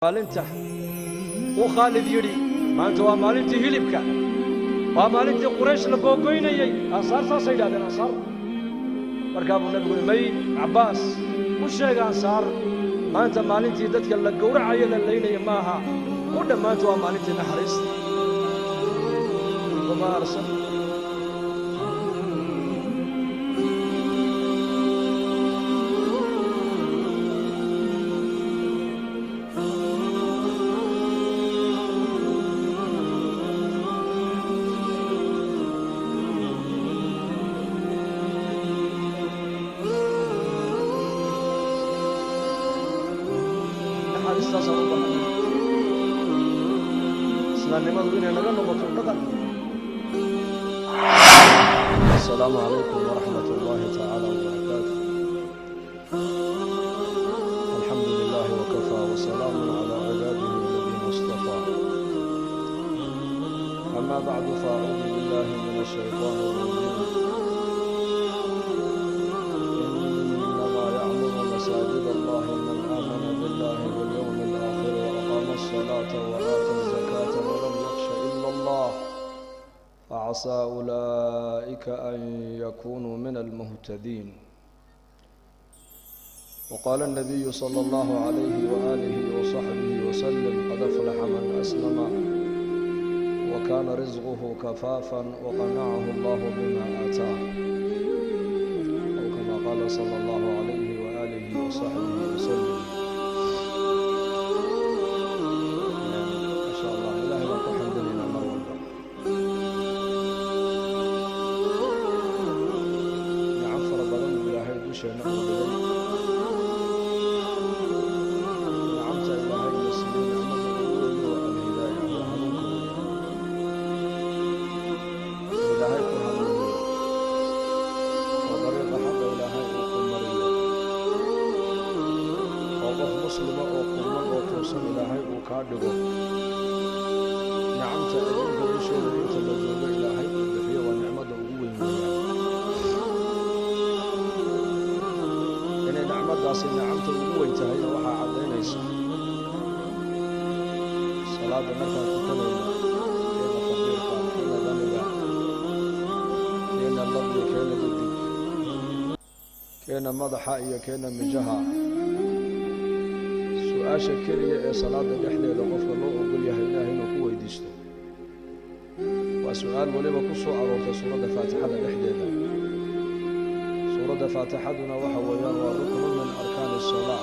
maalinta uu Khaalid yiri maanta waa maalintii hilibka waa maalintii Quraysh la googoynayay ansaar saasay yiraahdeen ansaar markaa buu nabigu may Abbaas u sheegay ansaar maanta maalintii dadka la gowracayo la leeyahay maaha u dhamaanto waa maalintii naxariista kuma arsan السلام عليكم ورحمة الله تعالى وبركاته. الحمد لله وكفى وسلام على عباده الذين اصطفى. أما بعد فأعوذ بالله من الشيطان الرجيم. إنما يعمر مساجد الله من آمن بالله واليوم الآخر وأقام الصلاة وآتى الزكاة ولم يخش إلا الله فعسى أولئك أن يكونوا من المهتدين. وقال النبي صلى الله عليه وآله وصحبه وسلم قد أفلح من أسلم وكان رزقه كفافا وقنعه الله بما آتاه أو كما قال صلى الله عليه وآله وصحبه وسلم. ما شاء الله إلهي لك الحمد لله مرة كان مضحى iyo keena mijaha su'aasha kaliya ee salaada dhexdeeda qofka loo ogol yahay Ilaahay inuu ku weydiisto waa su'aal waliba ku soo aroortay suurada Faatixada dhexdeeda suurada Faatixaduna waxa weeyaan waa rukn min arkaan as-salaah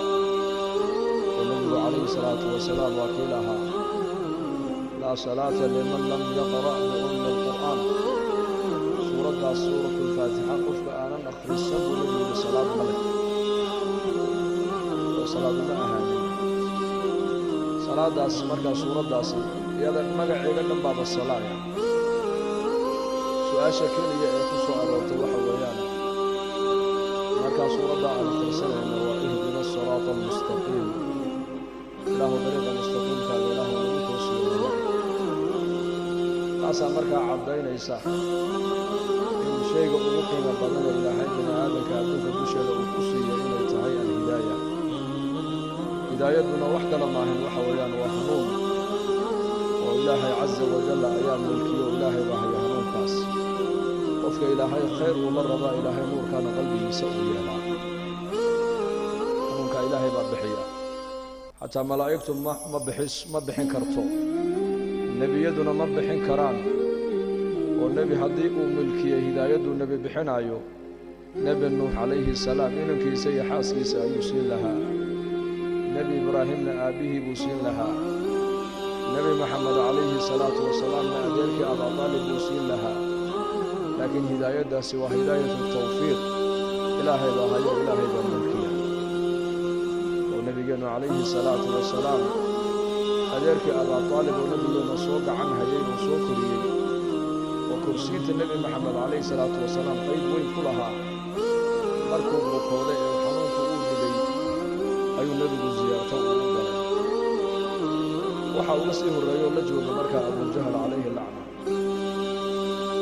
oo Nabiga alayhi salaatu wa salaam wakiilaha la salaata liman lam yaqra' bi al-Qur'an suurada suuratul Faatixa qofka aanan akhrisan waliba salaad male salaadu ma ahayn salaadaas marka suuradaas iyada magaceeda dhanba salaaya su'aasha kaliya ee ku soo aroortay waxa weeyaan marka suurada aan akhrisanayno waa ihdina siraatal mustaqiim ilaahu dariiqa mustaqiimka ilaahu nagu toosiyo taas marka cadaynaysa shayga ugu qiimo badan ee Ilaahay bini'aadamka adduunka dusheeda uu ku siiyay inay tahay al-hidaayah hidaayaduna wax kale maahan waxa weeyaan waa hanuun oo Ilaahay Azza wa Jalla ayaa mulkiyo Ilaahay baa haya hanuunkaas qofka Ilaahay khayr uu la raba Ilaahay nuurkana qalbigiisa u yeelaa hanuunka Ilaahay baa bixiya hatta malaa'iktu ma bixin karto nabiyaduna ma bixin karaan والنبي هدي ملكيه هدايته النبي بحنايو نبي نوح عليه السلام إنك سي حاسكي سيسين لها نبي إبراهيم أبيه بوسين لها نبي محمد عليه الصلاة والسلام أدرك أبا طالب بوسين لها لكن هدايته سوى هداية التوفيق إلهي بهاي إلهي بملكيه والنبي عليه الصلاة والسلام أدرك أبا طالب ونبي نصوق عنها يين وصوكري وكرسية النبي محمد عليه الصلاة والسلام قيد وين كلها مركب وقوله وحنون فؤول بدي أي النبي زيارته وقوله وحاول نسيه الرجل لجوه مركب أبو الجهل عليه اللعنة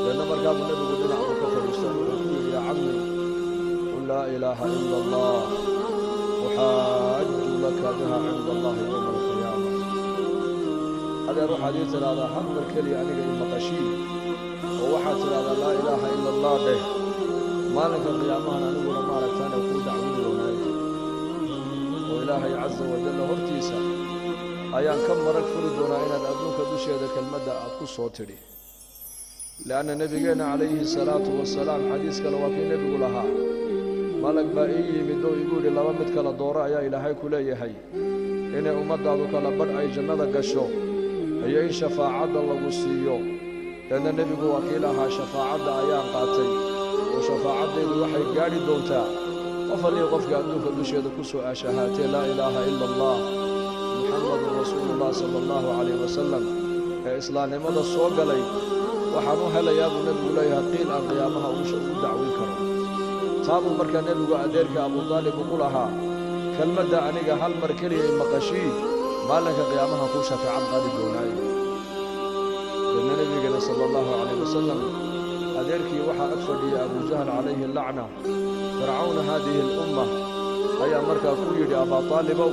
لأن مركب النبي ودنا أبو كفر يستمر يا عمي قل لا إله إلا الله وحاج لك بها عند الله يوم القيامة روح حديث هذا حمد الكلي أنك المقشين ووحات هذا لا إله إلا الله به ما لك القيامة أنا نقول ما لك ثاني وقود عوين ونائك وإلهي عز وجل هرتيسا أيان كم مرك فردونا إن الأدنوك دوشي هذا كالمدى أتكو صوتري لأن نبينا عليه الصلاة والسلام حديث كالواكي نبي لها ملك بائي من دو يقول لما متك لدورا يا إلهي كلي هي إن أمد ذوك لبن أي جنة قشو هي إن شفاعة الله وسيو لأن النبي وكيلها شفاعة أيام قاتي وشفاعة الوحي قاري دونتا وفلي قفك أدوك دوشي هذا كسو أشهاتي لا إله إلا الله محمد رسول الله صلى الله عليه وسلم إسلام مدى الصوغ لي وحنوها لياب النبي ليها قيل أن قيامها وشأ دعوي كرم تابو مركا نبي أديرك أبو طالب وقلها كالمدى أنيق هل مركلي المقشي ما لك قيامها كوشة في عبقاد الدوناي لأن النبي صلى الله عليه وسلم أديرك وحا أكفر لي أبو جهل عليه اللعنة فرعون هذه الأمة أي مركا كويري أبا طالبو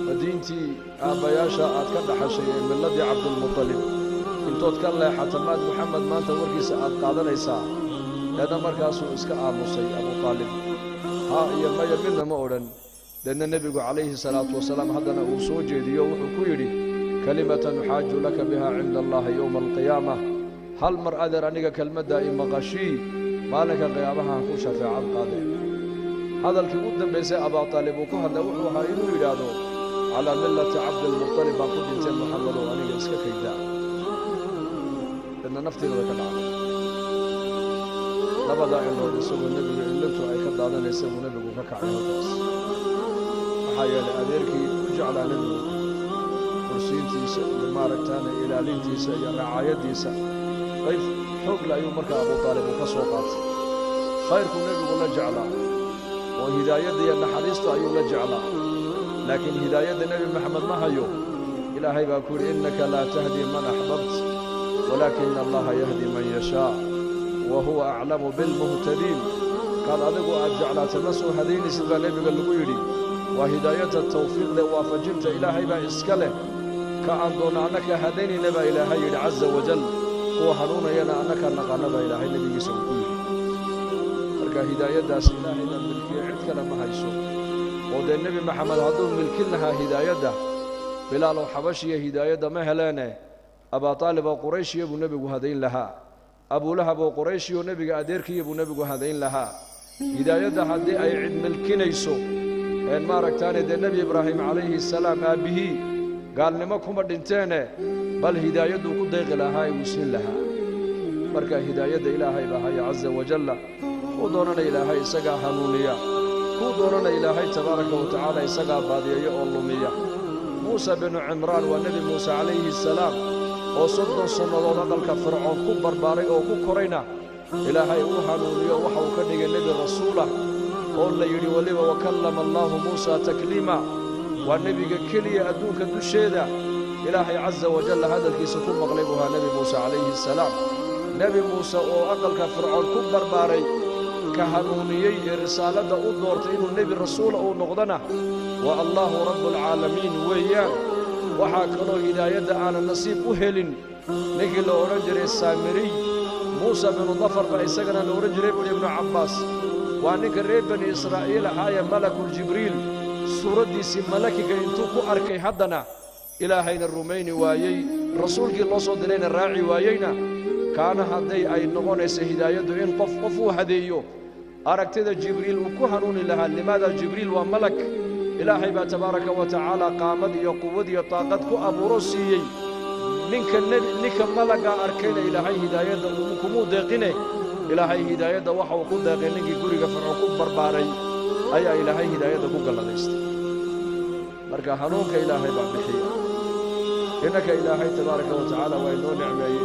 مدينتي آباياشا أتكدح شيء من لدي عبد المطلب انتو تكالي حتماد محمد ما انت ورقي سأل قادنا يسا لأن مركاسو اسكا آموسي أبو طالب ها يما يمنا مؤلاً لأن النبي عليه الصلاة والسلام هدنا أوسوجي ديو وحكويري كلمة نحاج لك بها عند الله يوم القيامة هل مر أدر أنك كلمة دائما غشي ما لك قيامها خوشة في عام قادم هذا الكبود بيسي أبا طالب وكهن وحوها إنو يرادو على ملة عبد المطلب أقول إنت محمد وأنك اسكا كيدا لأن نفتي لك العالم لبدا إنه يسوي النبي إلتو أي كدادا يسوي النبي وكاك عليه الرأس حيا لأديركي وجعل نبي كرسينتيسا لماركتانا إلالينتيسا يا رعايتيسا كيف حق لا يمرك أبو طالب وكسوقات خيركم نبي ولا جعلا وهداية أن حديثة أيولا جعلا لكن هداية النبي محمد ما هيو إلهي بقول إنك لا تهدي من أحببت ولكن الله يهدي من يشاء وهو أعلم بالمهتدين قال أدقوا أجعل تمسوا هديني سيدنا النبي قال لقيري وهداية التوفيق وافجمت إلهي بإسكاله كأن دون أنك هديني نبا إلهي عز وجل هو حنون ينا أنك نقنب إلهي نبي سوء مركا هداية داس إلهي ملكي عدك لما هيسو ودى النبي محمد هدو ملكنها هداية دا بلال وحبشي هداية دا مهلانة أبا طالب وقريش يبو نبي هدين لها أبو لهب وقريش ونبي أديرك يبو نبي هدين لها هداية دا هدي أي عد ملكنا يسو إن ماركتاني دي النبي إبراهيم عليه السلام أبيه قال لماكم الدنتاني بل هداية دو كدق لها وسن لها مركا هداية إلهي بهاي عز وجل ودورنا إلهي سقا حنونية ودورنا إلهي تبارك وتعالى سقا بادية أولومية موسى بن عمران والنبي موسى عليه السلام وصدنا صنادون ذلك فرعون كبر بارئ وكورينا إلهي حنونية وحو كدق النبي رسوله قول يري وليبا وكلم الله موسى تكليما والنبي كلي أدوك دشيدا إلهي عز وجل هذا الكيس كن مغلبها نبي موسى عليه السلام نبي موسى وأقل كفرعون كبر باري كهنونيي رسالة أدورتين النبي الرسول أو نغضنا والله رب العالمين ويان وحاكروا هداية أنا النصيب أهل نقل أورجر السامري موسى بن ظفر فإساقنا أورجر ابن عباس وأنك الرئيب بني إسرائيل هاي ملك الجبريل سورة ديسي ملكي كنتوكو أركي حدنا إلهين الرومين وايي رسولك الله صد لين الراعي وايينا كان هدي أي نغونيس هداية إن قفوا هديو أركتد جبريل وكهنون لها لماذا جبريل وملك إلهي تبارك وتعالى قامد يقود يطاقتك أبو رسيي نك ملك أركين إلهي هداية ومكمو داقينه إلهي هداية وحو قد داقينك قرق فرعكم برباري أي إلهي هداية قل لديست مركا هنونك إلهي بحية إنك إلهي تبارك وتعالى وإنه نعمي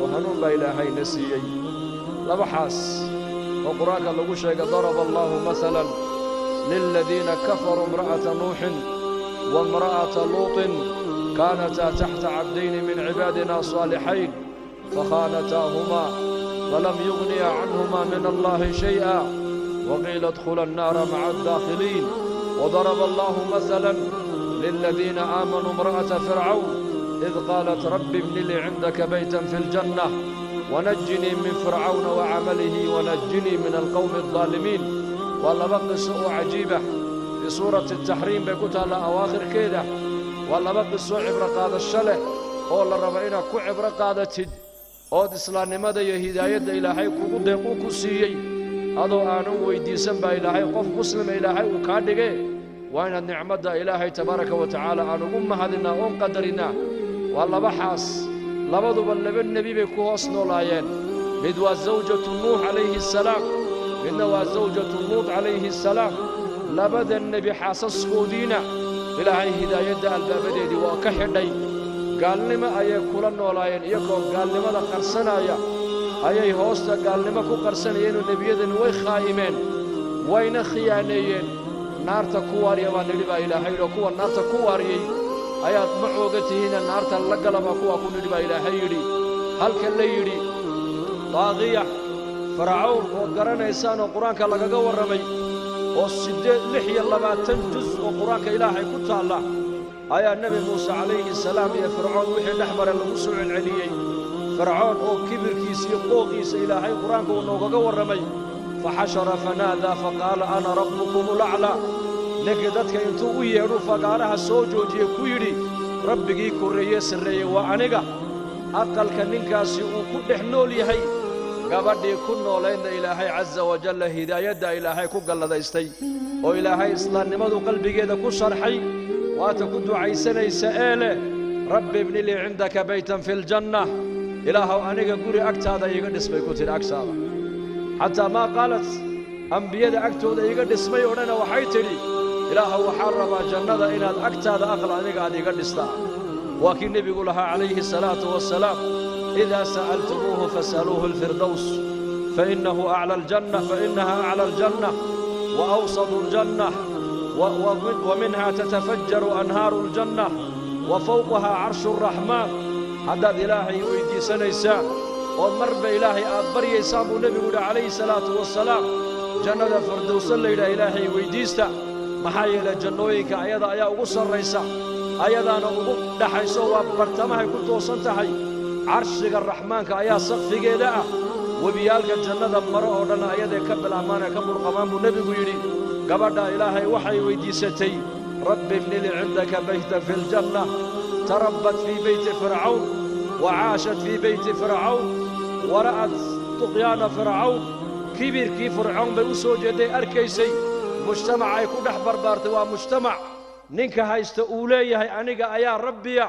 وهنون لا إلهي نسيي لبحاس وقرآن اللي شيء ضرب الله مثلا للذين كفروا امرأة نوح وامرأة لوط كانتا تحت عبدين من عبادنا صالحين فخانتاهما فلم يغنيا عنهما من الله شيئا وقيل ادخلا النار مع الداخلين وضرب الله مثلا للذين آمنوا امرأة فرعون إذ قالت رب ابن لي عندك بيتا في الجنة ونجني من فرعون وعمله ونجني من القوم الظالمين. والله بقصة عجيبة في سورة التحريم بيقولها على أواخر كده. والله بقصة عبرة قادة الشلة والله ربعنا كو عبرة قادة أود إسلام ماذا يهداية إلهي كو دقوق سيئي هذا أنا ويدي سنبا إلهي قف مسلم إلهي وكادقه وإن النعمة إلهي تبارك وتعالى أنا هذنا قدرنا والله بحاس لبضوا بالنبي النبي بكوهس نولايين بدوا زوجة نوح عليه السلام بدوا زوجة لوط عليه السلام لبدا النبي حاسس خودينا إلهي هداية الباب دي وكحدي قال لما أي كل نولايين يكون قال لما لا قرصنايا أي هوستا قال لما كو قرصنايين النبي ذن وخائمين وين خيانيين نار تكوار يا من لبا إلهي لكو النار تكواري ayaad ma oogatihiin naarta la galaba kuwa ku nidba ilaahay yiri halka la yiri taaqiya fircawn oo garanaysaan oo quraanka lagaga waramay oo 26 juz oo quraanka ilaahay ku taala ayaa nabi Muuse calayhi salaam iyo fircawn wixii dhaxmar lagu soo celceliyay fircawn oo kibirkiisa iyo qooqiisa ilaahay quraanka uu noogaga waramay fahashara fanada faqala ana rabbukum al'ala لكن dadka intuu u yeedho fagaaraha soo joojiye ku yiri rabbigii koreeye sareeye waa aniga aqalka ninkaasi uu ku dhex nool yahay gabadhii ku nooleeyna ilaahay azza wa jalla hidaayada ilaahay ku galladaystay oo ilaahay islaamnimadu qalbigeeda ku sharxay waata ku ducaysanaysa eele rabbi ibni li indaka baytan fil janna ilaahu aniga guri agtaada iga dhismay ku tir agsaada hatta ma qalat anbiyada agtooda iga dhismay orana waxay tiri إله وحرم جنة إن الأكتاد أغلى نقعد يقدستا وكي النبي لها عليه الصلاة والسلام إذا سألتموه فاسألوه الفردوس فإنه أعلى الجنة فإنها أعلى الجنة وأوسط الجنة ومنها تتفجر أنهار الجنة وفوقها عرش الرحمن هذا إلهي ويدي سنيسان ومر بإلهي أكبر يسام النبي عليه الصلاة والسلام جنة الفردوس الليلة إلهي ويديستا maxaa yeelay jannooyinka ayada ayaa ugu sarreysa ayadaana ugu dhaxayso waa bartamahay ku toosan tahay carshiga raxmaanka ayaa saqfigeeda ah wabiyaalka jannada maro oo dhan ayada ka bilaabmaan ka murqamaan buu nabigu yiri gabadha ilaahay waxay weydiisatay rabbi ibni li indaka baytan fil janna tarabbat fi bayti fir'aun wa 'ashat fi bayti fir'aun wa ra'at tuqyana fir'aun kibirkii fir'aun bay u soo jeeday arkaysay مجتمع يكون أحبر بارت ومجتمع نينك هايست أوليه أنيقا يا ربي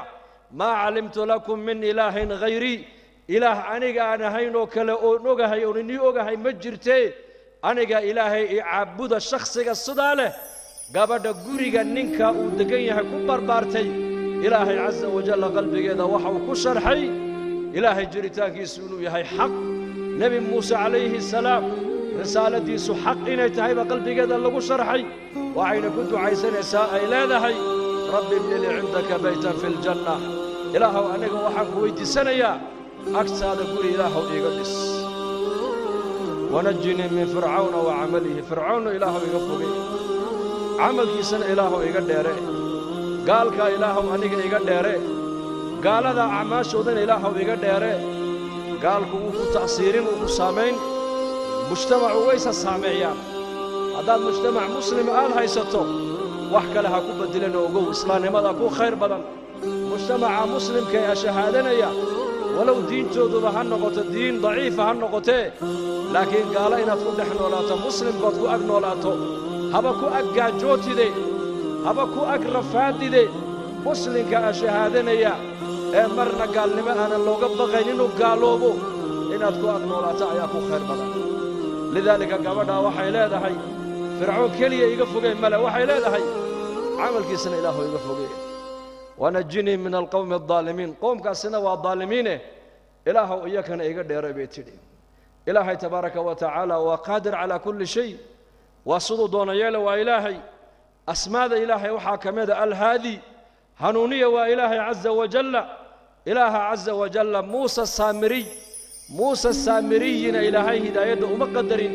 ما علمت لكم من إله غيري إله أنيقا أنا هينو كلا نوغا هيوني نيوغا هي مجرتي أنيقا إلهي عبود الشخص الصدالة قابد قريقا نينكا ودقيني هكون بربارتي إلهي عز وجل قلبي إذا وحو كشر حي إلهي جريتاكي سنو يهي حق نبي موسى عليه السلام رسالتي سحق إن تهيب قلبي قد لغو شرحي وعين كنت عايزين إساء إلى ذهي رب ابن لي عندك بيتا في الجنة إلهو أنك وحق ويدي سنيا أكساد قولي إلهو إيقلس ونجني من فرعون وعمله فرعون إلهو إيقفقي عمل في سنة إلهو إيقدره قال كا إلهو أنك إيقدره قال هذا أعماش ودن إلهو إيقدره قال كو تأثيرين وكسامين مجتمع ويس السامعيان هذا المجتمع مسلم آل هيستو وحكى لها كوبا دلنا وقو إسلامي ماذا كو خير بدن مجتمع مسلم كي أشهادنا يا ولو دين تودو هالنقطة دين ضعيفة هالنقطة لكن قال إن تقول نحن ولاته مسلم قد كو أجن ولاته هبا كو أجا جوتي دي هبا كو أجرفات دي مسلم كأشهادنا يا مرنا قال لما أنا لو قبغينينو قالوا بو إن تقول أجن ولاته يا كو خير بدن لذلك قبضها وحي لا دحي فرعون كليه يقفقه ملا وحي لا دحي عمل كيسن إله يقفقه ونجني من القوم الظالمين قوم كاسنا والظالمين إله إياك يقدر بيتدي إلهي تبارك وتعالى وقادر على كل شيء وصدو دون يالا وإلهي أسماء إلهي وحاكم الهادي هنونية وإلهي عز وجل إله عز وجل موسى السامري موسى السامريين إلهي هداية ومقدرين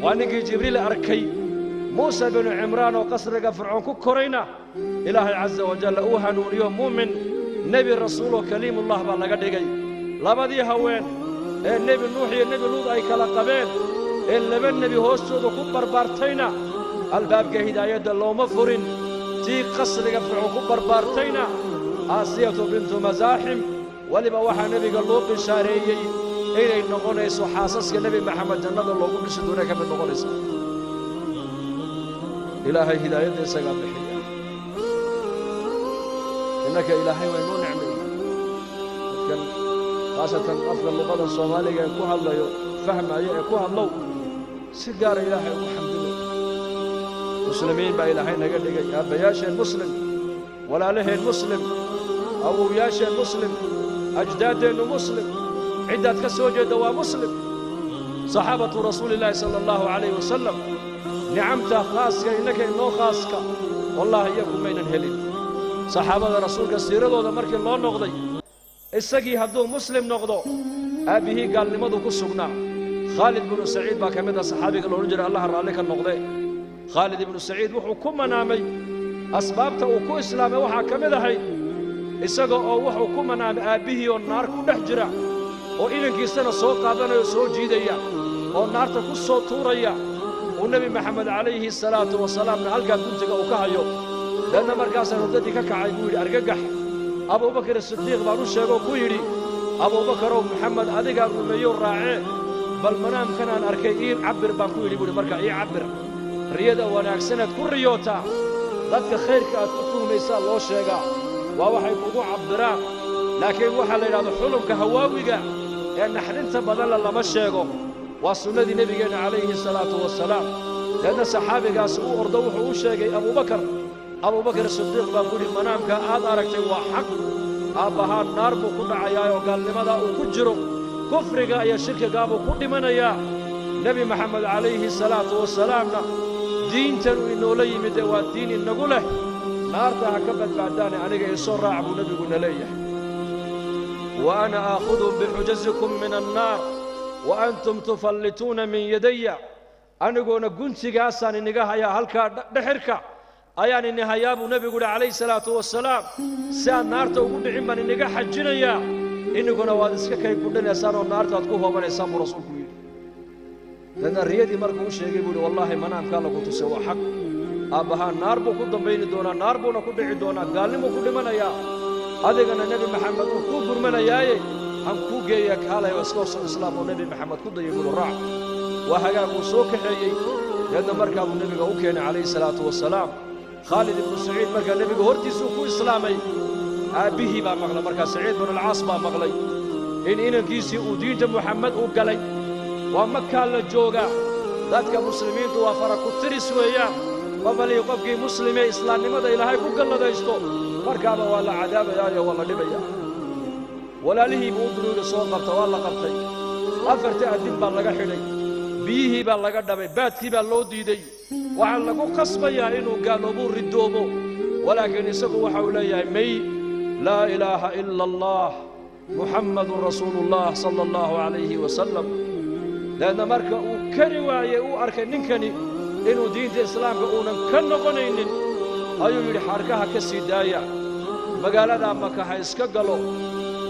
وأنك جبريل أركي موسى بن عمران وقصر فرعون كورينا إلهي عز وجل أوهن اليوم مؤمن nebi rasuuloo kaliimullah baa laga dhigay labadii haween ee nebi nuux iyo nebi luud ay kala qabeen ee laba nebi hoostooda ku barbaartayna albaabka hidaayadda looma furin tii qasriga fircoon ku barbaartayna aasiyatu bintu masaaxim weliba waxaa nebiga loo bishaareeyey inay noqonayso xaasaska nebi maxamed jannada loogu dhisi doonay ka mid noqonaysa ilaahay hidaayadda isagaa bixiya innaka ilaahay waa inoo nicmeeyey dadkan khaasatan afka luqada soomaaliga ee ku hadlayo fahmaya ee ku hadlow si gaara ilaahay ugu xamdinay muslimiin baa ilaahay naga dhigay aabbayaasheen muslim walaalaheen muslim awowyaasheen muslim ajdaaddeennu muslim ciddaad ka soo jeedda waa muslim saxaabatu rasuulillaahi sala allahu calayhi wasalam nicamta khaaska innaka inoo khaaska wallaahi iyagu maynan helin saxaabada rasuulka siiradooda markii loo noqday isagii hadduu muslim noqdo aabbihii gaalnimadu ku sugnaa khaalid ibnu saciid baa ka mid ah saxaabiga loodhan jiray allaha raalli ka noqdee khaalid ibnu saciid wuxuu ku manaamay asbaabta uu ku islaamay waxaa ka mid ahayd isaga oo wuxuu ku manaamay aabbihii oo naar ku dhex jira oo inankiisana soo qaadanaya oo soo jiidaya oo naarta ku soo tuuraya uu nebi maxamed calayhi salaatu wasalaamna halkaa guntiga uu ka hayo leanna markaasaa hurdadii ka kacay buu yidhi argagax abuubakar sidiiq baan u sheegoo ku yidhi abuubakarow maxamed adigaa rumeeyow raacee bal manaamkanaan arkay ii cabbir baan ku yidhi buuhi markaa ii cabbir riyada wanaagsanaad ku riyootaa dadka khayrka aad ku tuhmaysaa loo sheegaa waa waxay kugu cabbiraan laakiin waxaa la yidhahdo xulumka hawaawiga ee naxdinta badanla lama sheego waa sunnadii nebigeenna calayhi salaatu wasalaam leanna saxaabigaasi u ordo wuxuu u sheegay abuubakar sidiiq baa ku yidhi manaamkaa aad aragtay waa xaq aabbahaa naar buu ku dhacayaayoo gaalnimadaa uu ku jiro kufriga iyo shirkigaabuu ku dhimanayaa nebi maxamed calayhi salaatu wasalaamna diintanu inoola yimidee waa diin inagu leh naarta ha ka badbaadaane aniga isoo raac buu nebiguna leeyahay wa ana aakhudu bixujazikum min annaar wa antum tufallituuna min yadaya anigoona guntigaasaan iniga hayaa halkaa dhexirka ayaan ini hayaa buu nebigu yidhi calayhi salaatu wasalaam si aan naarta ugu dhicin baan iniga xajinayaa iniguna waad iska kay gudhanaysaan oo naartaad ku hoobanaysaan buu rasuulku yidhi dadna riyadii markuu u sheegay buu yidhi wallaahi manaamkaa lagu tusay waa xaq aabbahaa naar buu ku dambayni doonaa naar buuna ku dhici doonaa gaalnimuu ku dhimanayaa adigana nebi maxamed uu kuu gurmanayaaye han kuu geeya kaalay iska hoso islaam oo nebi maxamed ku dayay buu raac waa hagaaguu soo kaxeeyey deedna markaa buu nebiga u keenay calayhi salaatu wasalaam khaalid ibnu saciid markaa nebiga hortiisuu ku islaamay aabbihii baa maqlay markaa saciid binu alcaas baa maqlay in inankiisii uu diinta muxammed uu galay waa makaa la joogaa dadka muslimiintu waa fara ku tiris weeyaan babalii qofkii muslimee islaamnimada ilaahay ku galladaysto markaaba waa la cadaabayaayo waa la dhibayaa walaalihii buu u duruuri soo qabta waa la qabtay afarta addin baa laga xidhay biyihii baa laga dhabay baadkii baa loo diiday waxaa lagu qasbayaa inuu gaaloobuu ridoobo walaakiin isagu waxa uu leeyahay may laa ilaaha ila allah muxammadun rasuulullah sala allahu calayhi wasalam leanna marka uu kari waayey uu arkay ninkani inuu diinta islaamka uunan ka noqonaynin ayuu yidhi xarkaha ka sii daaya magaaladaa maka ha iska galo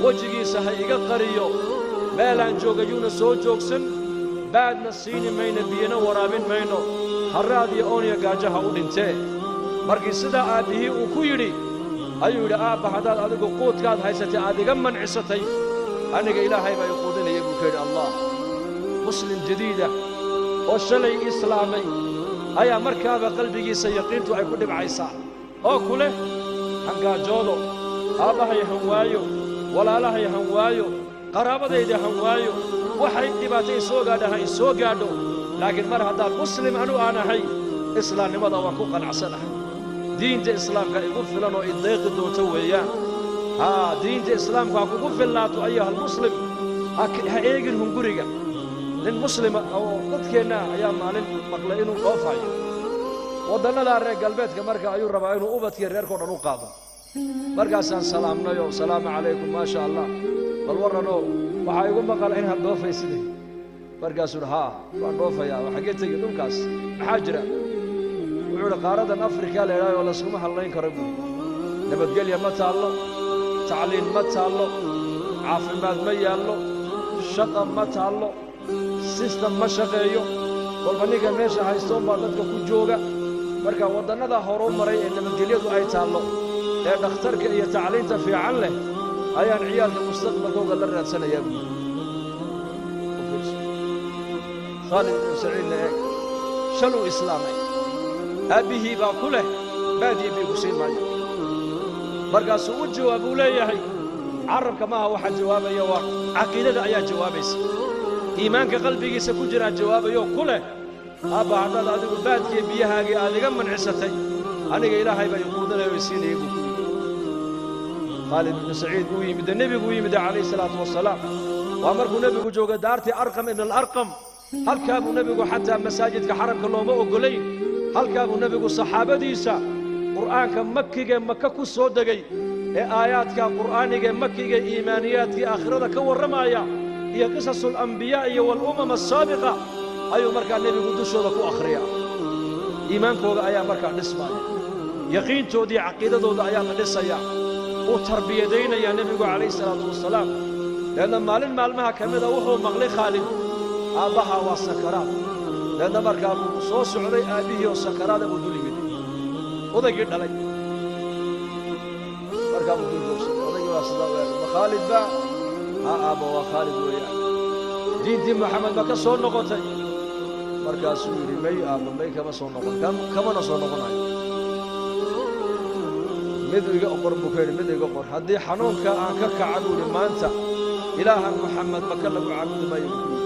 wejigiisa ha iga qariyo meelaan joogayuuna soo joogsan baadna siini mayno biyana waraabin mayno harraad iyo ooniya gaajaha u dhintee markii sidaa aabbihii uu ku yidhi ayuu yidhi aabba haddaad adigu quudkaad haysatay aad iga mancisatay aniga ilaahay baa i quudinaya buu ka yidhi allah muslim jadiida oo shalay islaamay ayaa markaaba qalbigiisa yaqiintu ay ku dhibcaysaa oo ku leh hangaajoodo aabbahay han waayo walaalahay han waayo qaraabadayda han waayo waxay dhibaatay soo gaadha ha isoo gaadho laakiin mar haddaan muslim anu aan ahay islaamnimada waan ku qanacsanahay diinta islaamka igu filan oo ideeqi doonto weeyaan diinta islaamka ha kugu filnaato ayuhalmuslim ha eegin hunguriga nin muslima oo dadkeenna ayaa maalin maqlay inuu dhoofayo waddannadaa reer galbeedka marka ayuu rabaa inuu ubadkii reerkao dhan u qaado markaasaan salaamnayoo salaamu calaykum maa sha allah bal warranoo waxaa igu maqala inaad dhoofaysidee markaasuu idhi haa waan dhoofayaa waa xaggee tegi dhulkaas maxaa jira wuxuu idhi qaaradan afrika la idhaayo layskuma hadlayn karo buuri nabadgelya ma taallo tacliin ma taallo caafimaad ma yaallo shaqa ma taallo sistem ma shaqeeyo walba ninka meesha haystoon baa dadka ku jooga marka waddannada horu maray ee nabadgelyadu ay taallo ee dhakhtarka iyo tacliinta fiican leh ayaan ciyaalka mustaqbalkooga la raadsanayaa buuri khaalid ibnu saciidna eeg shaluu islaamay aabbihii baa ku leh baadiye bay ku siin maayo markaasuu u jawaab uu leeyahay carabka maaha waxaa jawaabaya waa caqiidada ayaa jawaabaysa iimaanka qalbigiisa ku jiraa jawaabayoo ku leh aabba haddaad adigu baadkiiyo biyahaagii aad iga mancisatay aniga ilaahay baa iquudanaya oo isiinaya buu ku yidhi khaalid ibnu saciid uu yimid nebigu u yimid calayhi salaatu wasalaam waa markuu nebigu jooga daartii arqam ibn alarqam halkaa buu nebigu xataa masaajidka xaramka looma oggolayn halkaa buu nebigu saxaabadiisa qur'aanka makigae maka ku soo degay ee aayaadka qur'aanigae makigae iimaaniyaadkii aakhirada ka warramaaya iyo qisasulambiyaa'i iyo walumam asaabiqa ayuu markaa nebigu dushooda ku akhriyaa iimaankooda ayaa markaa dhismaaya yaqiintoodii caqiidadooda ayaa la dhisayaa uu tarbiyadaynayaa nebigu calayhi salaatu wasalaam leanna maalin maalmaha ka mida wuxuu maqlay khaalid aabbahaa waa sakaraad leanna markaa buu soo socday aabbihii oo sakaraada buu dul yimid odaygii dhalay markaa buu dul joogsaday odaygii waa sidaa u eegay ma khaalid baa haa aabba waa khaalid weeyaan diintii maxamed ma ka soo noqotay markaasuu yidhi may aabba may kama soo noqon kamana soo noqonayo mid iga qor buu ka yidhi mid iga qor haddii xanuunka aan ka kaca buu yidhi maanta ilaahan maxamed maka lagu caabudi maayo buu ku yidhi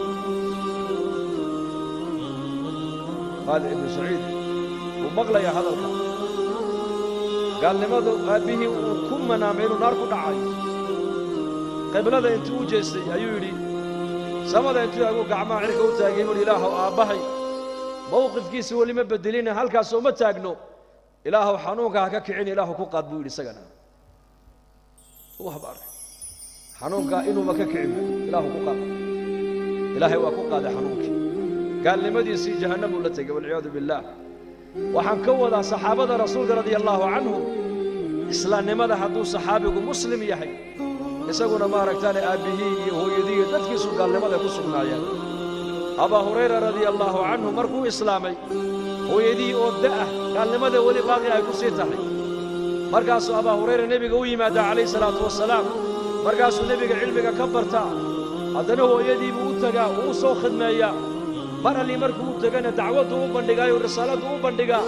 khaalid ibnu saciid wuu maqlayaa hadalka gaalnimadu aabbihii uu ku manaamay inuu naar ku dhacayo qiblada intuu u jeestay ayuu yidhi samada intuu aguu gacmaha cirka u taagay buuhi ilaahow aabbahay mawqifkiisa weli ma bedelina halkaas uma taagno ilaahow xanuunka ha ka kicin ilaahu ku qaad buu yidhi isagana uu habaaray xanuunkaa inuuma ka kicin ilaahu ku qaad ilaahay waa ku qaaday xanuunkii gaalnimadiisii jahannamuu la tegay walciyaadu billaah waxaan ka wadaa saxaabada rasuulka radia allaahu canhum islaamnimada hadduu saxaabigu muslim yahay isaguna maaragtaane aabbihii iyo hooyadii iyo dadkiisu gaalnimada ku sugnaayeen abaa hurayra radia allaahu canhu markuu islaamay hooyadii oo da'ah gaalnimada weli baaqi ay ku sii tahay markaasuu abaa hurayra nebiga u yimaadaa calayhi salaatu wasalaam markaasuu nebiga cilmiga ka bartaa haddana hooyadii buu u tegaa uu u soo khidmeeyaa mar allii markuu u tegana dacwaddu u bandhigaayo risaaladdu u bandhigaa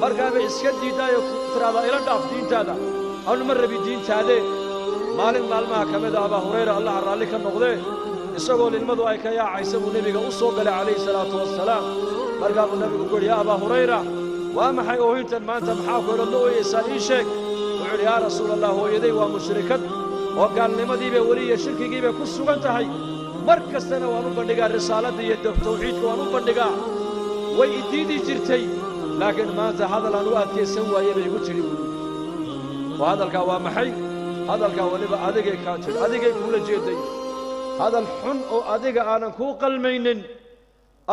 markaaba iska diiddaayo ku tiraahdaa ila dhaaf diintaada anu ma rabi diintaadee maalin maalmaha ka mida abaa hurayra allaha raalli ka noqdee isagoo lilmadu ay ka yaacaysa buu nebiga u soo galay calayhi salaatu wassalaam markaa buu nebigu ku yidhi yaa abaa hurayra waa maxay oohintan maanta maxaa ku odhan la ooyaysaa ii sheeg wuxuu yidhi yaa rasuulallah hooyaday waa mushrikad oo gaalnimadiibay weli iyo shirkigiibay ku sugan tahay mar kastana waan u bandhigaa risaaladda iyo tawxiidka waan u bandhigaa way idiidi jirtay laakiin maanta hadal aan u adkaysan waaye bay igu tidhi buu yidhi oo hadalkaa waa maxay hadalkaa weliba adigay kaa tidhi adigay kuula jeedday hadal xun oo adiga aanan kuu qalmaynin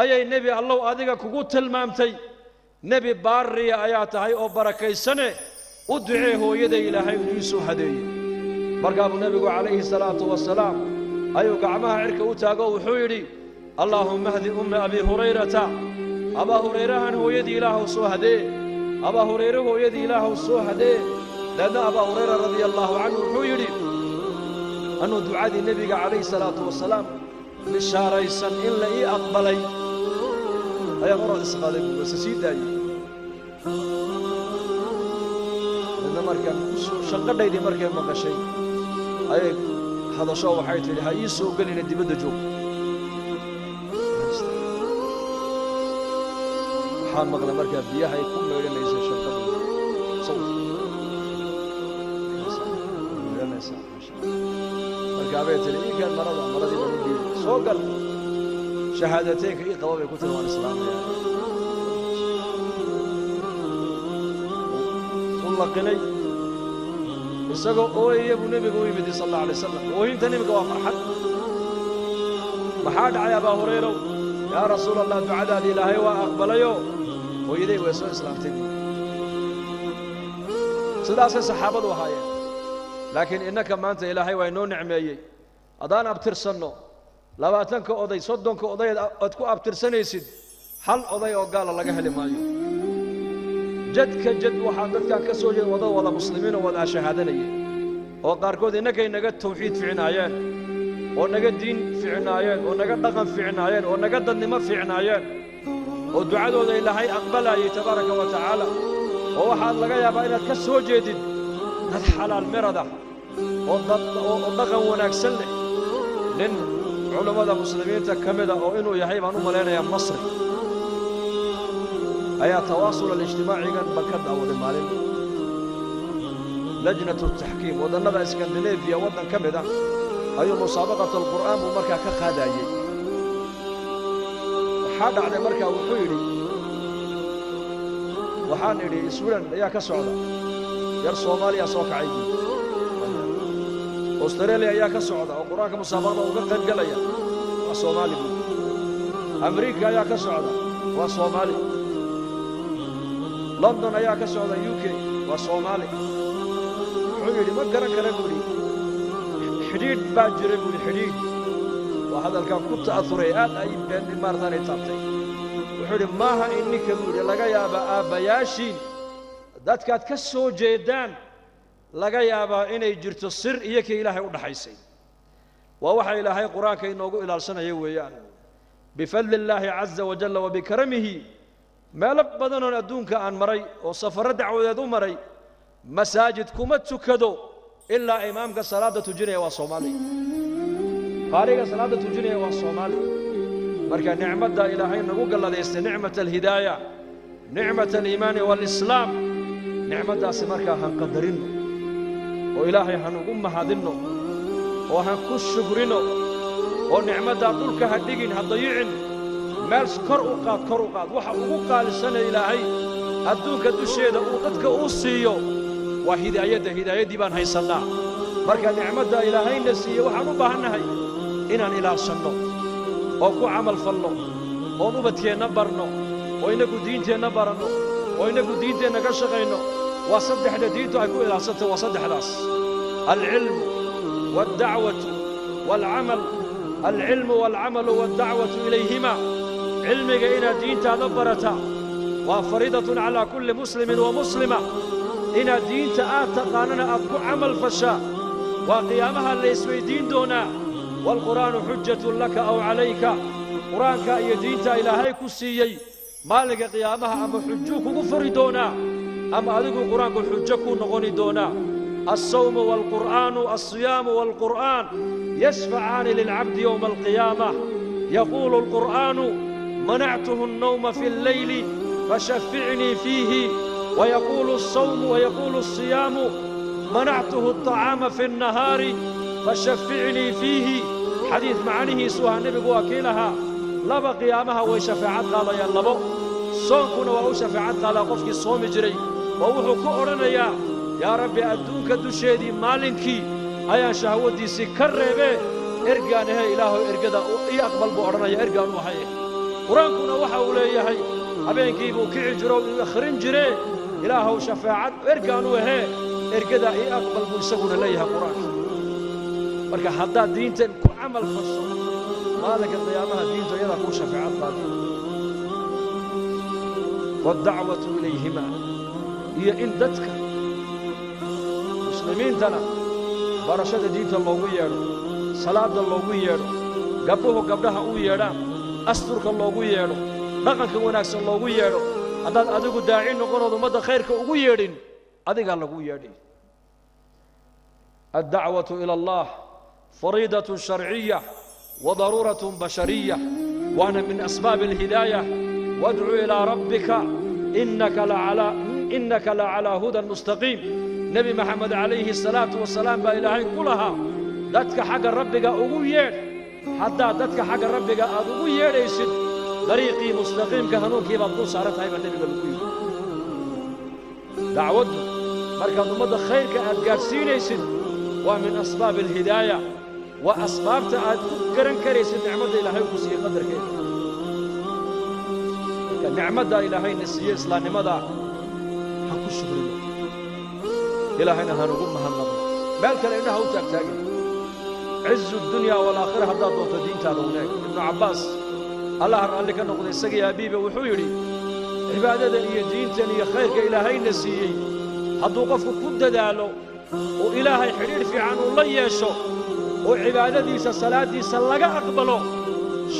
ayay nebi allow adiga kugu tilmaamtay nebi baariya ayaa tahay oo barakaysane u ducee hooyaday ilaahay inuu ii soo hadeeye markaa buu nebigu calayhi salaatu wasalaam ayuu gacmaha cirka u taago wuxuu yidhi allaahumma hdi umma abii hurayrata abaa hurayrahan hooyadii ilaahow soo hadee abaa hurayre hooyadii ilaahow soo hadee leanna abaa hurayra radia allaahu canhu wuxuu yidhi anuu ducadii nebiga calayhi salaatu wasalaam bishaaraysan in la ii aqbalay ayaan orod isqaaday buu base sii daayey leanna markaan shanqadhaydii markay maqashay ayay hadashoo waxay tidhi ha ii soo gelina dibadda joog waxaan maqlay markaa biyahay ku meydhanaysa shanqadhayda markaabay tidhi ii keen maradii baan u dhiibay soo gal shahaadateynka ii qaba bay ku tiri waan islaamaya u laqinay isagoo ooyaya buu nebigu u yimid sal alla alay wasalam oohinta nebiga waa farxad maxaa dhacay abaa hurayrow yaa rasuula allah ducadaadii ilaahay waa aqbalayo hooyaday way soo islaamtay sidaasay saxaabadu ahaayeen laakiin innaka maanta ilaahay waa inoo nicmeeyey haddaan abtirsanno 20 oday 30 oday aad ku abtirsanaysid hal oday oo gaala laga heli maayo jadka jad waxaa dadkan ka soo jeeda wada muslimiin oo wada shahaadanaya oo qaarkood innaka inaga tawxiid fiicnaayeen oo naga diin fiicnaayeen oo naga dhaqan fiicnaayeen oo naga dadnimo fiicnaayeen oo ducadooda ilaahay aqbalayay tabaaraka wa tacaala oo waxaad laga yaabaa inaad ka soo jeedid dad xalaal mirada oo dhaqan wanaagsan leh nin culimada muslimiinta ka mid ah oo inuu yahay baan u maleynayaa Masri ayaa tawaasul al-ijtimaacigan ka daawaday maalin lajnatu tahkiim wadannada Scandinavia wadan ka mid ah ayuu musaabaqada al-Qur'aan uu markaa ka qaadayay waxaa dhacday markaa wuxuu yidhi waxaan idhi Sweden ayaa ka socda yar Soomaaliya soo kacay Australia ayaa ka socda oo Qur'aanka musaabaqada uga qayb galaya waa Soomaali Amerika ayaa ka socda waa Soomaali London ayaa ka socda UK waa Soomaali wuxuu yidhi ma garan kara buu yidhi xidhiidh baa jira buu yidhi xidhiidh waa hadalkan ku ta'athuray aad ay been maartaan ay taabtay wuxuu yidhi maaha in ninka buu yidhi laga yaabaa aabbayaashiin dadkaad ka soo jeedaan laga yaabaa inay jirto sir iyo ka ilaahay u dhaxaysay waa waxa ilaahay quraanka inoogu ilaalsanayo weeyaan bifadli illaahi azza wa jalla wa bikaramihi meelo badan oo adduunka aan maray oo safaro dacwadeed u maray masaajid kuma tukado ilaa imaamka salaada tujinaya waa Soomaali qaariga salaada tujinaya waa Soomaali marka nicmada ilaahay nagu galadeystay nicmada al-hidaayah nicmada al-iimaan wal islaam nicmadaas marka han qadarin oo ilaahay han ugu mahadino oo han ku shukrino oo nicmada dhulka ha dhigin ha dayicin meel kor u qaad waxa ugu qaalisan ilaahay adduunka dusheeda uu dadka u siiyo waa hidaayadii baan haysanaa marka nicmada ilaahayna siiyo waxaan u baahanahay inaan ilaashano oo ku amal falno oo ubadkeena barno oo inagu diinteena barano oo inagu diinteena ka shaqeyno waa saddexda diintu ay ku ilaashato waa saddexdaas al-ilm wad-da'watu wal-amal al-ilm wal-amal wad-da'watu ilayhima علمك إن دينت هذا برتا وفريضة على كل مسلم ومسلمة إن دينت آتقاننا أبقى عمل فشاء وقيامها اللي اسمي دين دونا والقرآن حجة لك أو عليك قرآنك أي دينت إلى هيك السيي مالك قيامها أما حجوك غفر دونا أما أذيك قرآنك حجك نغني دونا الصوم والقرآن الصيام والقرآن يشفعان للعبد يوم القيامة يقول القرآن منعته النوم في الليل فشفعني فيه ويقول الصوم ويقول الصيام منعته الطعام في النهار فشفعني فيه حديث معنيه سوها النبي وكيلها لبا قيامها وشفاعات قال يا لبا صومكنا وشفاعات قال قفك الصوم جري ووحو كورنا يا ربي أدونك دشيدي مالنكي أيا شهودي سكربه إرجانه إله إرجدا يقبل بورنا يا إرجان وحيه قرآنكنا وحا وليهي habeenkii buu kici jiro akhrin jiray ilaahu shafaacad ergaan u ahe ergada ay aqbal buu isaguna leeyahay quraanka marka hadda diintan ku amal fasho maalinka qiyaamaha diinta iyada ku shafaacad qaadi wad'awatu ilayhima iyo in dadka muslimiintana barashada diinta loogu yeero salaada loogu yeero gabdhaha u yeedhaan asturka loogu yeero dhaqanka wanaagsan loogu yeero haddaad adigu daaci noqonood ummadda khayrka ugu yeedhin adigaa lagu yeedhin addacwatu ila allah fariidatun sharciya wa daruuratun bashariya waana min asbaabi alhidaaya wadcu ilaa rabbika innaka lacalaa hudan mustaqiim nebi maxamed calayhi salaatu wasalaam baa ilaahay ku lahaa dadka xagga rabbiga ugu yeedh haddaad dadka xagga rabbiga aad ugu yeedhaysid dariiqii mustaqiimka hanuunkii baad ku saaran tahay baa nebiga lagu yidhi dacwaddu markaad ummadda khayrka aad gaadhsiinaysid waa min asbaabi alhidaaya waa asbaabta aad ku garan karaysid nicmadda ilaahay ku siiyey qadarkeeda marka nicmadda ilaahayna siiyey islaamnimada ha ku shukrino ilaahayna hanugu mahadnaqo مالك لأنها وتاك عز الدنيا والآخرة هذا دوت دين تادونك ابن عباس الله قال لك أنه قد يسقي أبيبه وحيري عبادة هي دين تاني خيرك إلهي نسيي هذا وقف كد داله وإلهي حرير في عنه الله يشو وعبادة ديس الصلاة ديس اللقاء أقبله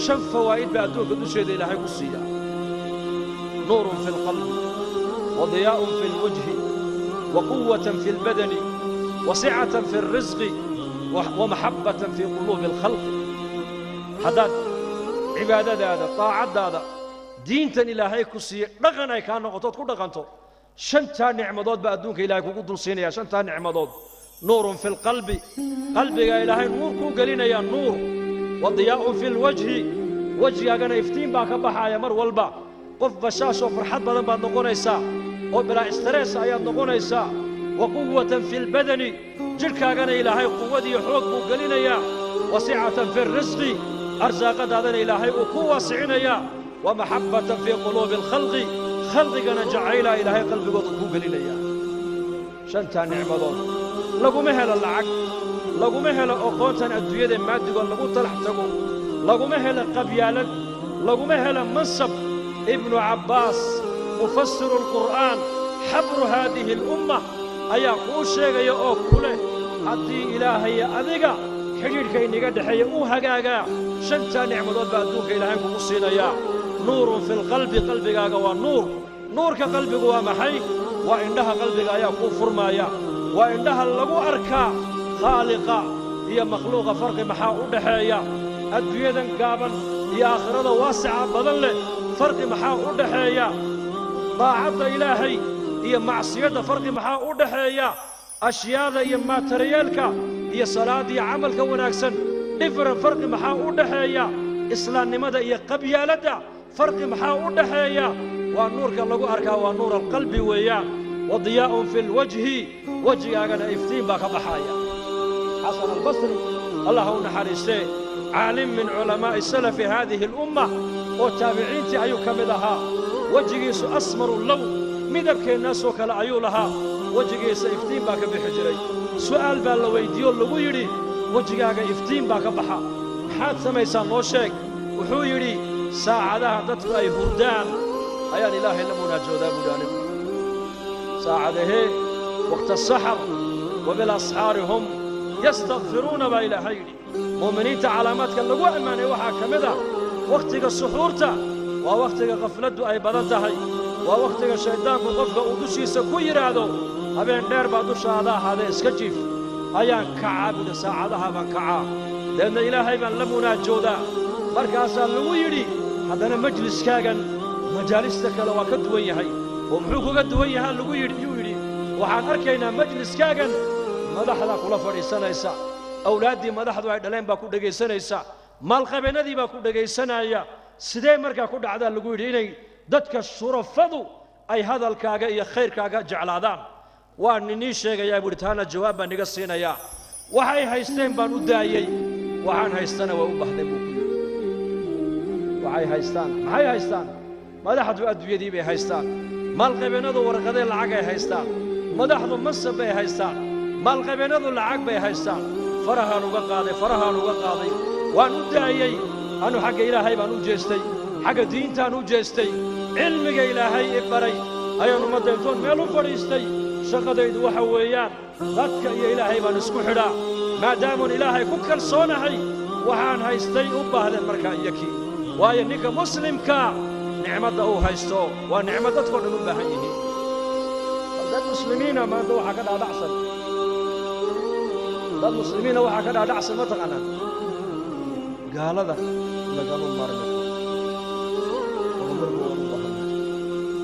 شف فوائد بأدوك دوشيد إلهي قصية نور في القلب وضياء في الوجه وقوة في البدن وسعة في الرزق ومحبة في قلوب الخلق هذا عبادة هذا طاعة هذا دين تن إلهي كسي رغنا كان نقطات كل رغنته شنتا نعمضات بأدونك إلهي كقدر سينيا شنتا نعمضات نور في القلب قلبك إلهي نور كوكلين يا نور وضياء في الوجه وجهي أنا إفتين باك بحايا مر والبا قف بشاش وفرحات بدن بعد نقونيسا وبلا استرس أيام نقونيسا وقوة في البدن جلك أنا إلهي قوتي حوق كوكلين يا وسعة في الرزق أرزاق هذا إلهي وقوة سعينيا ومحبة في قلوب الخلق خلقنا جعيلا إلهي قلبك وطبوك لليا شنتا نعمضون لقو مهل العق لقو مهل أقوانتا الدوية مادقون لقو تلحتقون لقو مهل قبيالا لقو مهل منصب ابن عباس مفسر القرآن حبر هذه الأمة أيا قوشيغ يا أوكوله أدي إلهي أذيقا حجير كيني قد حي أوهقاقا شنتا نعمضون بأدوك إلهي مقصينا يا نور في القلب قلبك والنور نور كقلبك ومحي وإنها قلبك يا كفر مايا وإنها اللغو أركا خالقة هي مخلوقة فرق محا ودحيا الدنيا قابا هي آخرة واسعة بدل فرق محا ودحيا طاعة إلهي هي معصية فرق محا ودحيا أشياء هي ماتريالك هي صلاة هي عملك وناكسن إفر فرق محا ودحيا إسلام نمدا هي قبيالة فرق محا ودحيا ونور كاللغو أركا ونور القلب ويا وضياء في الوجه وجهنا إفتين باك بحايا حسن البصري الله نحرسته عالم من علماء السلف هذه الأمة وتابعين أيو كمدها وجهيس أسمر اللون مدبك الناس وكلا أيو لها وجهيس إفتين باك بحجري سؤال بالويديو اللغو يري وجهك إفتين باك بحا حاد سميسان نوشيك وحو يري ساعدها تدفع أي هردان أيان إله إلا مناجودا مدانب ساعده وقت السحر وبالأسحار هم يستغفرون بإلهي مؤمنين علامات كان لقوا أماني وحا كمدا وقتك السحورتا ووقتك غفلت أي بدنتهي ووقتك الشيطان بقفك ودوشي سكوير هذا أبين دير بعدوش هذا اسكجيف أيان كعاب ساعدها من كعاب لأن إلهي من لمنا جودا مركاسا لويري هذا مجلس كاغن مجالستك لو كدويهي ومحوكو كدويها لويري وحان أركينا مجلس كاغن مدحدا كلا فريسانيسا أولادي مدحدو أي دلين باكو دغيسانيسا مالقبينادي باكو دغيسانايا sidee markaa ku dhacdaa lagu yidhi inay dadka shurafadu ay hadalkaaga iyo khayrkaaga jeclaadaan waa ninii sheegayaa buuri taana jawaab baan niga siinayaa waxay haysteen baan u daayay waxaan haystana waa u baxday buu ku yidhi waxay haystaan maxay haystaan madaxdu adduunyadii bay haystaan maalqabeenadu warqadee lacag ay haystaan madaxdu mansab bay haystaan maalqabeenadu lacag bay haystaan farahaan uga qaaday waan u daayay أنا حق إلهي بانو جيستي حق دين تانو جيستي علمك إلهي إبري أيانو مدلتون ميلو فريستي شقديد وحويان ذاتك يا إلهي بانسكو حدا ما دامون إلهي كوكال صونحي وحان هايستي أبا هذا المركان يكي وينك مسلم كا نعمة أو هايستو ونعمة تدخل نبا هايه ذا المسلمين ما دو حكدا دعسل ذا المسلمين وحكدا دعسل متغنى قال هذا لقالوا مارمك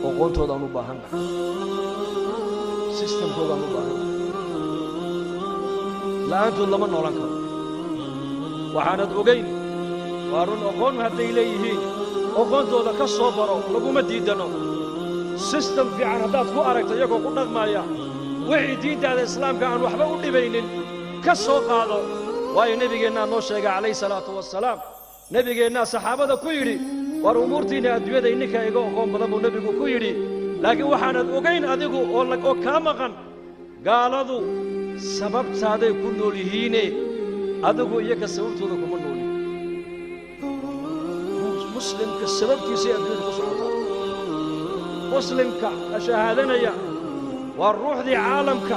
وقلت هذا مباهنا سيستم هذا مباهنا لا أنتم لما نولنك وحاند أغين وارون أغون هذا إليه أغنت هذا كالصبر لقوم الديدنو سيستم في عنادات كو أركت يكو قلنا مايا وحي دين هذا الإسلام كان وحبا قلنا بينين كالصوق هذا waayo nabigeena noo sheegay calayhi salaatu wasalaam nabigeena saxaabada ku yiri war umurtiina adduunyada inka iga aqoon badan buu nabigu ku yiri laakiin waxaanad ogeyn adigu oo ka maqan gaaladu sababtaaday ku nool yihiine adigu iyaga sababtooda kuma nooli muslimka sababtiisay adduunyada ku socotaa muslimka ashahaadanaya waa ruuxdii caalamka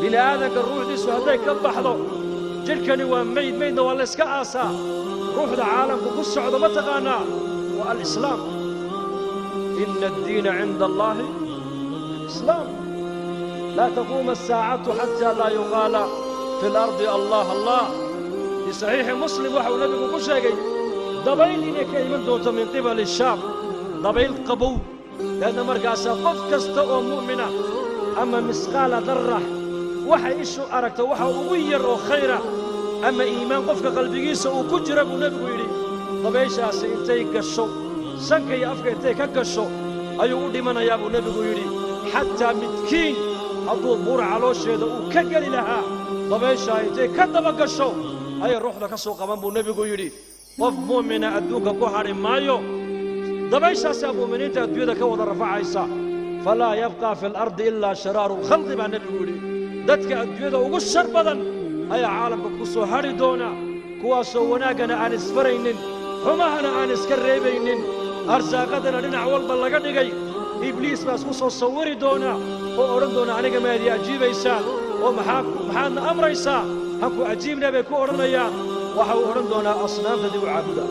bini aadanka ruuxdiisu hadday ka baxdo jidhkani waa maydna waa la iska aasaa ruuxda caalamka ku socdo ma taqaanaa waa alislaam ina addiina cinda allaahi alislaam laa taquuma asaacatu xataa laa yuqaala fi lardi allah allah fii saxiixi muslim waxau nebigu ku sheegay dabayl inay ka iman doonto min qibali shaam dabayl qabow leanna markaasaa qof kasta oo mu'mina ama misqaala darra waxay ishu aragto waxa ugu yar oo khayra ama iimaan qofka qalbigiisa uu ku jira buu nebigu yidhi dabayshaasi intay gasho sanka iyo afka intay ka gasho ayuu u dhimanayaa buu nebigu yidhi xataa midkiin hadduu buur caloosheeda uu ka geli lahaa dabayshaa intay ka daba gasho ayay ruuxda ka soo qaban buu nebigu yidhi qof mu'mina adduunka ku hadhi maayo dabayshaasaa mu'miniinta adduunyada ka wada rafacaysa falaa yabqaa fi alardi ilaa sharaaru lkhalqi baa nebigu yidhi dadka adduunyada ugu shar badan ayaa caalamka ku soo hadhi doona kuwaasoo wanaaggana aan isfaraynin xumahana aan iska reebaynin arsaaqadana dhinac walba laga dhigay ibliis baa isku soo sawiri doona oo odhan doona aniga maadii ajiibaysaa oo maxaadna amraysaa hanku ajiibna bay ku odhanayaan waxa uu odhan doonaa asnaamta dib u caabuda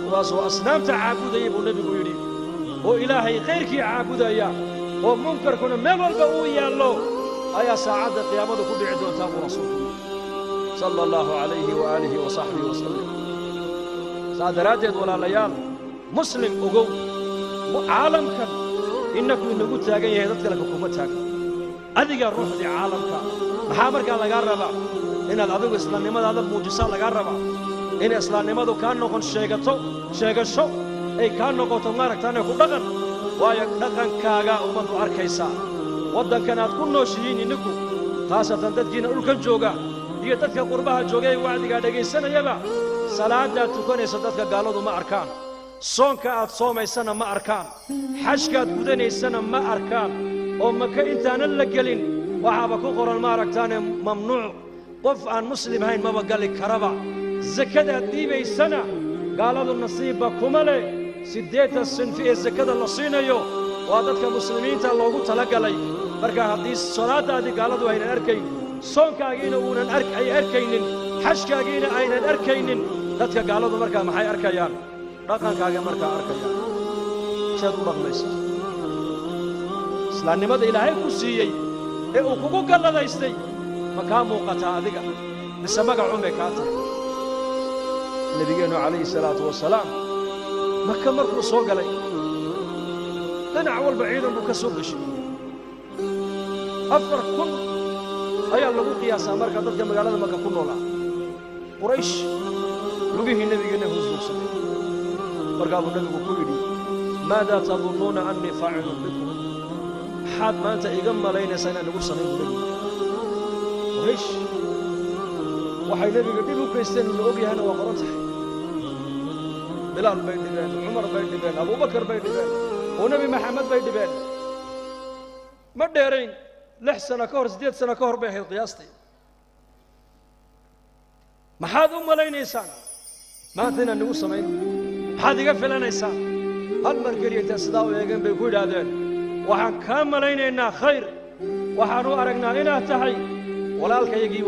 kuwaasoo asnaamta caabudaya buu nebigu yidhi oo ilaahay khayrkii caabudaya oo munkarkuna meel walba uu yaallo ayaa saacadda qiyaamada ku dhici doontaa buu rasuulku yidhi sala allahu calayhi waaalihi wasaxbihi wasallam saa daraaddeed walaalayaal muslim ogow caalamkan innaku inagu taagan yahay dad kale kuma taagno adigaa ruuxdii caalamka maxaa markaa lagaa rabaa inaad adigu islaamnimadaada muujisaa lagaa rabaa in islaamnimadu kaa noqon sheegasho ay kaa noqoto maaragtaane ku dhaqan waayo dhaqankaagaa ummaddu arkaysaa waddankan aad ku nooshihiin inninku khaasatan dadkiina dhulkan jooga iyo dadka qurbaha jooga ee wacdigaa dhegaysanayaba salaaddaad tukanaysa dadka gaaladu ma arkaan soonka aad soomaysana ma arkaan xajkaad gudanaysana ma arkaan oo maka intaanan la gelin waxaaba ku qoran maaragtaane mamnuuc qof aan muslim ahayn maba gali karaba sakadaad dhiibaysana gaaladu nasiibba kuma leh 8 sinfi ee sakada la siinayo waa dadka muslimiinta loogu talagalay marka haddii salaadaadii gaaladu aynan arkayn soonkaagiina ay arkaynin xajkaagiina aynan arkaynin dadka gaaladu markaa maxay arkayaan dhaqankaaga markaa arkayaan seed u dhaqmaysa islaamnimada ilaahay ku siiyey ee uu kugu galladaystay ma kaa muuqataa adiga mise magacun bay kaa tahay nebigeennu calayhi salaatu wasalaam maka markuu soo galay dhinac walba ciidan buu ka soo geshay 4,000 ayaa lagu qiyaasaa marka dadka magaalada maka ku noolaa quraysh lugihii nebigeenna husduugsaday markaa buu nebigu ku yidhi maadaa tadunnuuna annii faacilun bikum maxaad maanta iga malaynaysaa inaan igu samayn buu nebigu quraysh waxay nebiga dhib u geysteen la og yahayna waa qoran tahay bilaal bay dhibeen cumar bay dhibeen abubakar bay dhibeen oo nebi maxamed bay dhibeen ma dheerayn 6 sano ka hor 8 sano ka hor bay ahayd qiyaastii maxaad u malaynaysaan maanta inaan igu samayn maxaad iga filanaysaan hal mar keliya intaa sidaa u eegeen bay ku yidhaahdeen waxaan kaa malaynaynaa khayr waxaan u aragnaa inaad tahay walaalkaygii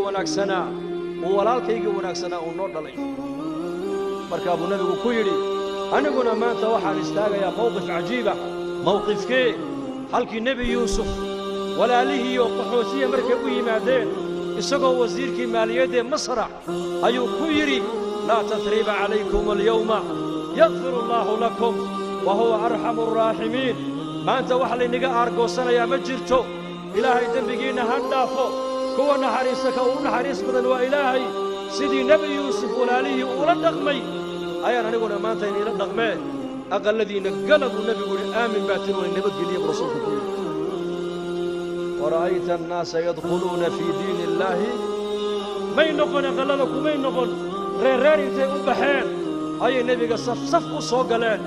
wanaagsanaa uu noo dhalay markaa buu nebigu ku yidhi aniguna maanta waxaan istaagayaa mawqif cajiiba mawqifkee halkii nebi yuusuf walaalihii oo qaxootiya markay u yimaadeen isagoo wasiirkii maaliyaddee masrax ayuu ku yidhi laa tasriiba calaykum alyawma yakfir allaahu lakum wa huwa arxamu arraaximiin maanta wax laynaga aargoosanayaa ma jirto ilaahay dembigiinna ha dhaafo kuwa naxariista ka ugu naxariis badan waa ilaahay sidii nebi yuusuf walaalihii uula dhaqmay ayaan aniguna maanta iniila dhaqmee aqalladiinna gala buu nebigu yidhi aamin baa tin way nabadgeliya buu rasuulku ku yidhi wara'ayta annaasa yadkhuluuna fii diini illaahi may noqon aqallada kumay noqon reerreer intay u baxeen ayay nebiga saf u soo galeen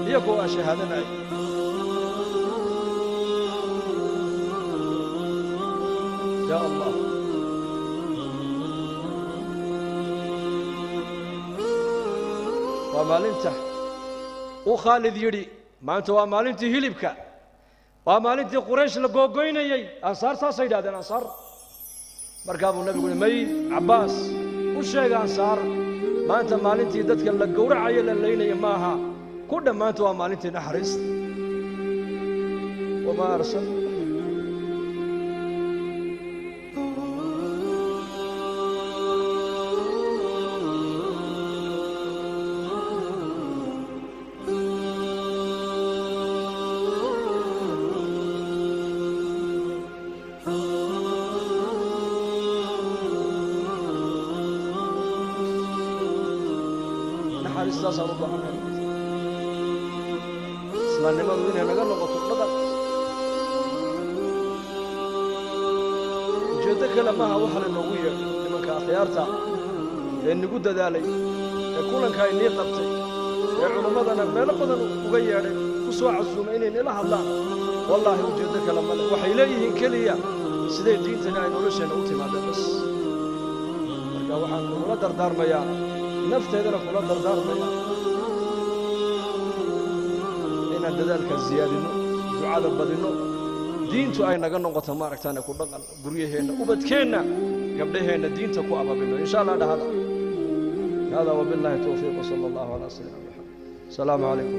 iyagoo aa shahaadanay يا الله ومالنته وخالد يري ما أنت ومالنتي هلبك ومالنتي قريش لقوقيني أنصار ساسيد هذا الأنصار مركب النبي يقول مي عباس وش أنصار ما أنت مالنتي دتك لقورع عيل الليل ماها كل ما أنت ومالنتي نحرس وما أرسل استاذ الله عنه اسلام نما وين naga noqoto dhaqan jeeda kala ma waxa la noogu yeeray nimanka akhyaarta ee nagu dadaalay ee kulanka ay nii qabtay ee culimadana meel badan uga yeeray ku soo casuumay inay ila hadlaan wallahi jeeda kala ma waxay leeyihiin kaliya sidee diintana ay nolosheena u timaadeen bas marka waxaan kula dardaarmayaa nafteedana kula dardaarmaya inaan dadaalka ziyaadino ducada badino diintu ay naga noqoto ma aragtaan ku dhaqan guryaheena ubadkeena gabdhaheena diinta ku ababino insha Allah dhahada hada wabillahi tawfiiq sallallahu alayhi wasallam السلام عليكم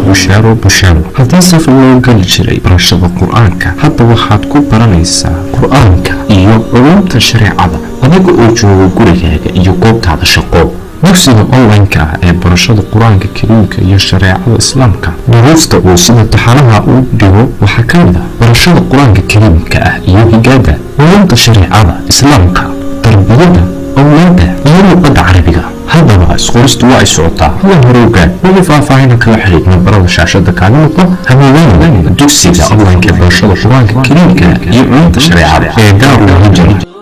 bushaaro haddii saf loo gali jiray barashada qur-aanka hadda waxaad ku baranaysaa qur-aanka iyo culuumta shareecada adiga oo jooga gurigaaga iyo goobtaada shaqo dugsiga online-ka ah ee barashada qur-aanka kariimka iyo shareecada islaamka duruusta uu sida taxanaha u dhigo waxaa ka mid ah barashada qur-aanka kariimka ah iyo higaada culuumta shareecada islaamka tarbiyada awlaada iyo luqadda carabiga haddaba isqoristu waa ay socotaa hada horowgaan weli faahfaahin kala xiriir nambarada shaashada kaaga muuqda habeewaan dugsiga online-ka ee barashada qur-aanka kariimka iyo culuumta shareecada ee daarul hijra